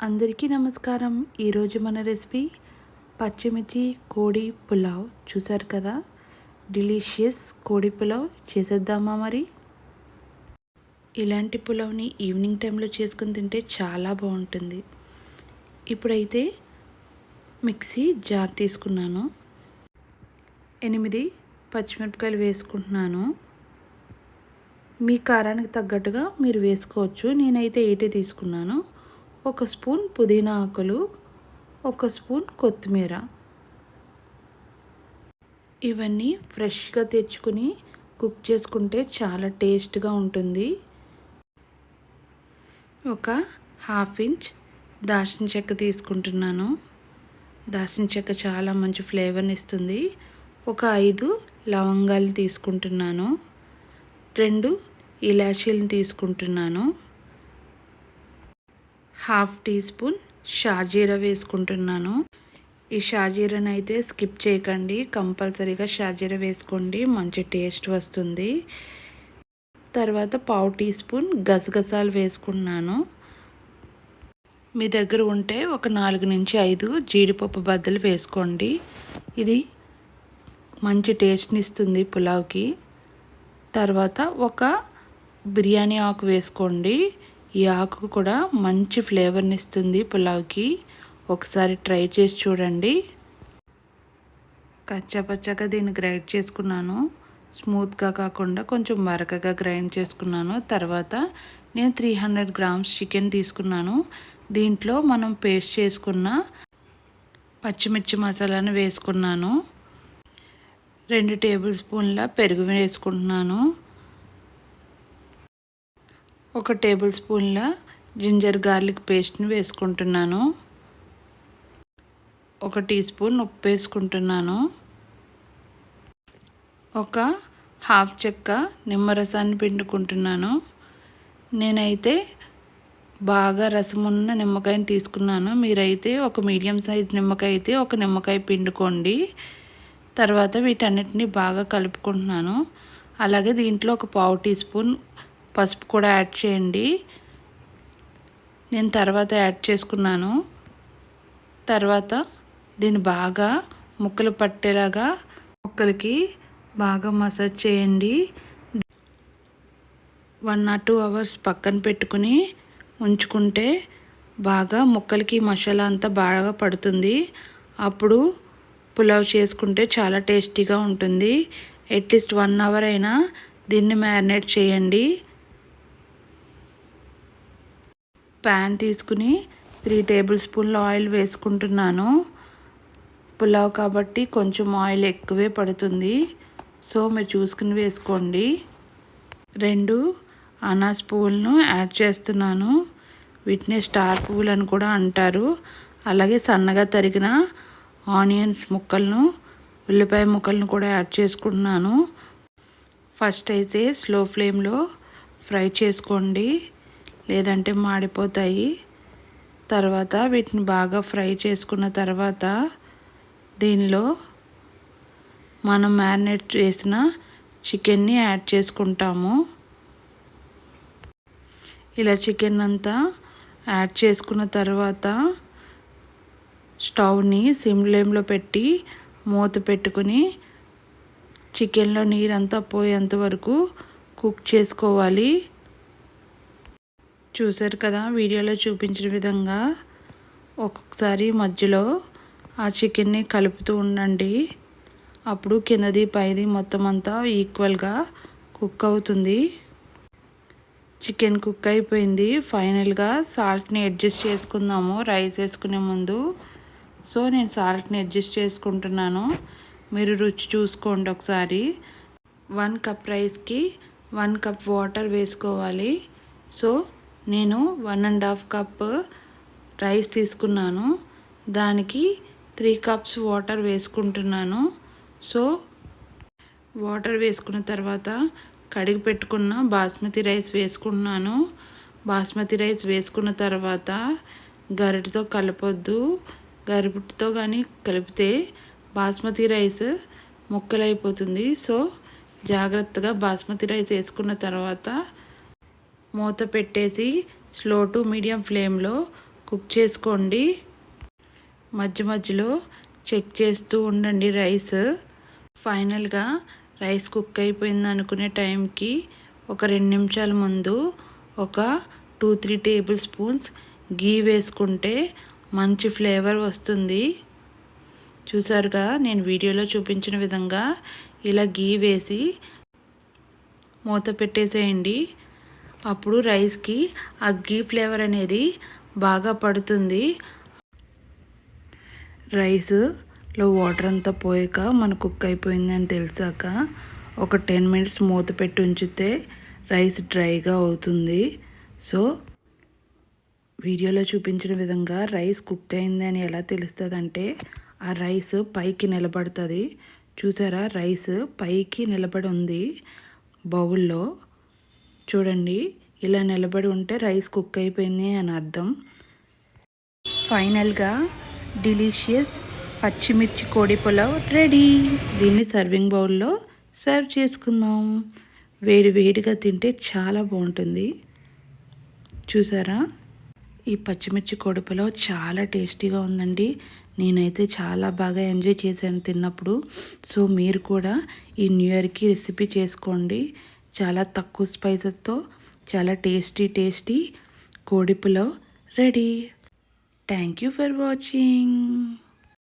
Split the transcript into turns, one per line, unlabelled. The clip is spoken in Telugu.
అందరికీ నమస్కారం. ఈరోజు మన రెసిపీ పచ్చిమిర్చి కోడి పులావ్. చూసారు కదా, డిలీషియస్ కోడి పులావ్ చేసేద్దామా మరి. ఇలాంటి పులావ్ని ఈవినింగ్ టైంలో చేసుకుని తింటే చాలా బాగుంటుంది. ఇప్పుడైతే మిక్సీ జార్ తీసుకున్నాను, 8 పచ్చిమిరపకాయలు వేసుకుంటున్నాను. మీ కారానికి తగ్గట్టుగా మీరు వేసుకోవచ్చు. నేనైతే 8 తీసుకున్నాను. 1 స్పూన్ పుదీనా ఆకులు, 1 స్పూన్ కొత్తిమీర. ఇవన్నీ ఫ్రెష్గా తెచ్చుకుని కుక్ చేసుకుంటే చాలా టేస్ట్గా ఉంటుంది. 1/2 ఇంచ్ దాల్చిన చెక్క తీసుకుంటున్నాను. దాల్చిన చెక్క చాలా మంచి ఫ్లేవర్ని ఇస్తుంది. 5 లవంగాలు తీసుకుంటున్నాను. 2 ఇలాచీలను తీసుకుంటున్నాను. 1/2 టీ స్పూన్ షాజీరా వేసుకుంటున్నాను. ఈ షాజీరాని అయితే స్కిప్ చేయకండి, కంపల్సరీగా షాజీరా వేసుకోండి, మంచి టేస్ట్ వస్తుంది. తర్వాత 1/2 టీ స్పూన్ గసగసాలు వేసుకున్నాను. మీ దగ్గర ఉంటే 4 నుంచి 5 జీడిపప్పు బద్దలు వేసుకోండి. ఇది మంచి టేస్ట్ని ఇస్తుంది పులావ్కి. తర్వాత 1 బిర్యానీ ఆకు వేసుకోండి. ఈ ఆకు కూడా మంచి ఫ్లేవర్ని ఇస్తుంది పులావ్కి. ఒకసారి ట్రై చేసి చూడండి. కచ్చాపచ్చాగా దీన్ని గ్రైండ్ చేసుకున్నాను. స్మూత్గా కాకుండా కొంచెం మరకగా గ్రైండ్ చేసుకున్నాను. తర్వాత నేను 300 గ్రామ్స్ చికెన్ తీసుకున్నాను. దీంట్లో మనం పేస్ట్ చేసుకున్న పచ్చిమిర్చి మసాలాను వేసుకున్నాను. 2 టేబుల్ స్పూన్ల పెరుగు వేసుకుంటున్నాను. 1 టేబుల్ స్పూన్ల జింజర్ గార్లిక్ పేస్ట్ని వేసుకుంటున్నాను. 1 టీ స్పూన్ ఉప్పు వేసుకుంటున్నాను. 1/2 చెక్క నిమ్మరసాన్ని పిండుకుంటున్నాను. నేనైతే బాగా రసం ఉన్న నిమ్మకాయని తీసుకున్నాను. మీరైతే 1 మీడియం సైజ్ నిమ్మకాయ అయితే 1 నిమ్మకాయ పిండుకోండి. తర్వాత వీటన్నిటిని బాగా కలుపుకుంటున్నాను. అలాగే దీంట్లో 1/4 టీ స్పూన్ పసుపు కూడా యాడ్ చేయండి. నేను తర్వాత యాడ్ చేసుకున్నాను. తర్వాత దీన్ని బాగా ముక్కలు పట్టేలాగా ముక్కలకి బాగా మసాజ్ చేయండి. 1 or 2 అవర్స్ పక్కన పెట్టుకుని ఉంచుకుంటే బాగా ముక్కలకి మసాలా అంతా బాగా పడుతుంది. అప్పుడు పులావ్ చేసుకుంటే చాలా టేస్టీగా ఉంటుంది. అట్లీస్ట్ 1 అవర్ అయినా దీన్ని మ్యారినేట్ చేయండి. ప్యాన్ తీసుకుని 3 టేబుల్ స్పూన్ల ఆయిల్ వేసుకుంటున్నాను. పులావ్ కాబట్టి కొంచెం ఆయిల్ ఎక్కువే పడుతుంది. సో మీరు చూసుకుని వేసుకోండి. 2 అనాస్ పువ్వులను యాడ్ చేస్తున్నాను. వీటిని స్టార్ పువ్వులు అని కూడా అంటారు. అలాగే సన్నగా తరిగిన ఆనియన్స్ ముక్కలను, ఉల్లిపాయ ముక్కలను కూడా యాడ్ చేసుకుంటున్నాను. ఫస్ట్ అయితే స్లో ఫ్లేమ్లో ఫ్రై చేసుకోండి, లేదంటే మాడిపోతాయి. తర్వాత వీటిని బాగా ఫ్రై చేసుకున్న తర్వాత దీనిలో మనం మ్యారినేట్ చేసిన చికెన్ని యాడ్ చేసుకుంటాము. ఇలా చికెన్ అంతా యాడ్ చేసుకున్న తర్వాత స్టవ్ని సిమ్ ఫ్లేమ్లో పెట్టి మూత పెట్టుకుని చికెన్లో నీరంతా పోయేంత వరకు కుక్ చేసుకోవాలి. చూసారు కదా, వీడియోలో చూపించిన విధంగా ఒక్కొక్కసారి మధ్యలో ఆ చికెన్ని కలుపుతూ ఉండండి. అప్పుడు కిందది పైది మొత్తం అంతా ఈక్వల్గా కుక్ అవుతుంది. చికెన్ కుక్ అయిపోయింది. ఫైనల్గా సాల్ట్ని అడ్జస్ట్ చేసుకుందాము రైస్ వేసుకునే ముందు. సో నేను సాల్ట్ని అడ్జస్ట్ చేసుకుంటున్నాను. మీరు రుచి చూసుకోండి ఒకసారి. 1 కప్ రైస్కి 1 కప్ వాటర్ వేసుకోవాలి. సో నేను 1.5 కప్ రైస్ తీసుకున్నాను. దానికి 3 కప్స్ వాటర్ వేసుకుంటున్నాను. సో వాటర్ వేసుకున్న తర్వాత కడిగి పెట్టుకున్న బాస్మతి రైస్ వేసుకుంటున్నాను. బాస్మతి రైస్ వేసుకున్న తర్వాత గరిటెతో కలపొద్దు. గరిటెతో కానీ కలిపితే బాస్మతి రైస్ ముక్కలైపోతుంది. సో జాగ్రత్తగా బాస్మతి రైస్ వేసుకున్న తర్వాత మూత పెట్టేసి స్లో టు మీడియం ఫ్లేమ్లో కుక్ చేసుకోండి. మధ్య మధ్యలో చెక్ చేస్తూ ఉండండి రైస్. ఫైనల్గా రైస్ కుక్ అయిపోయింది అనుకునే టైంకి ఒక 2 నిమిషాల ముందు ఒక 2-3 టేబుల్ స్పూన్స్ గీ వేసుకుంటే మంచి ఫ్లేవర్ వస్తుంది. చూసారుగా, నేను వీడియోలో చూపించిన విధంగా ఇలా గీ వేసి మూత పెట్టేసేయండి. అప్పుడు రైస్కి ఆ గీ ఫ్లేవర్ అనేది బాగా పడుతుంది. రైస్లో వాటర్ అంతా పోయాక మన కుక్ అయిపోయిందని తెలిసాక ఒక 10 మినిట్స్ మూత పెట్టి ఉంచితే రైస్ డ్రైగా అవుతుంది. సో వీడియోలో చూపించిన విధంగా రైస్ కుక్ అయింది అని ఎలా తెలుస్తుందంటే ఆ రైస్ పైకి నిలబడుతుంది. చూసారా, రైస్ పైకి నిలబడి ఉంది బౌల్లో. చూడండి, ఇలా నిలబడి ఉంటే రైస్ కుక్ అయిపోయింది అని అర్థం. ఫైనల్గా డిలీషియస్ పచ్చిమిర్చి కోడి పులావ్ రెడీ. దీన్ని సర్వింగ్ బౌల్లో సర్వ్ చేసుకుందాం. వేడి వేడిగా తింటే చాలా బాగుంటుంది. చూసారా, ఈ పచ్చిమిర్చి కోడి పులావ్ చాలా టేస్టీగా ఉందండి. నేనైతే చాలా బాగా ఎంజాయ్ చేశాను తిన్నప్పుడు. సో మీరు కూడా ఈ న్యూ ఇయర్కి రెసిపీ చేసుకోండి. చాలా తక్కువ స్పైసెస్తో చాలా టేస్టీ కోడి pulao ready. Thank you for watching.